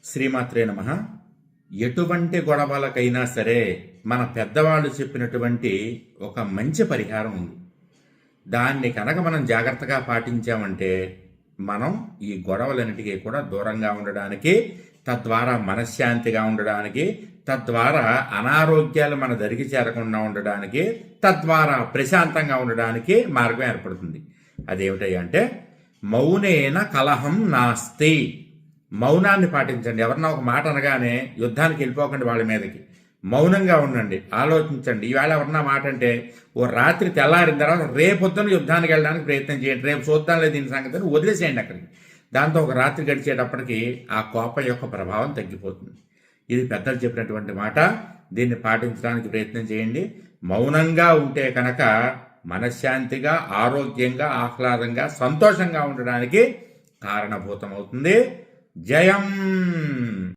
శ్రీమాత్రే నమః. ఎటువంటి గొడవలకైనా సరే మన పెద్దవాళ్ళు చెప్పినటువంటి ఒక మంచి పరిహారం ఉంది. దాన్ని కనుక మనం జాగ్రత్తగా పాటించామంటే మనం ఈ గొడవలన్నిటికీ కూడా దూరంగా ఉండడానికి, తద్వారా మనశ్శాంతిగా ఉండడానికి, తద్వారా అనారోగ్యాలు మన దరికి చేరకుండా ఉండడానికి, తద్వారా ప్రశాంతంగా ఉండడానికి మార్గం ఏర్పడుతుంది. అదేమిటంటే మౌనేన కలహం నాస్తి. మౌనాన్ని పాటించండి. ఎవరన్నా ఒక మాట అనగానే యుద్ధానికి వెళ్ళిపోకండి వాళ్ళ మీదకి. మౌనంగా ఉండండి, ఆలోచించండి. ఈవేళ ఎవరన్నా మాట అంటే ఓ రాత్రి తెల్లారిన తర్వాత రేపొద్దున యుద్ధానికి వెళ్ళడానికి ప్రయత్నం చేయండి. రేపు చూద్దాం లేదు దీని సంగతి వదిలేసేయండి అక్కడికి. దాంతో ఒక రాత్రి గడిచేటప్పటికి ఆ కోపం యొక్క ప్రభావం తగ్గిపోతుంది. ఇది పెద్దలు చెప్పినటువంటి మాట. దీన్ని పాటించడానికి ప్రయత్నం చేయండి. మౌనంగా ఉంటే కనుక మనశ్శాంతిగా, ఆరోగ్యంగా, ఆహ్లాదంగా, సంతోషంగా ఉండడానికి కారణభూతం అవుతుంది. జయం.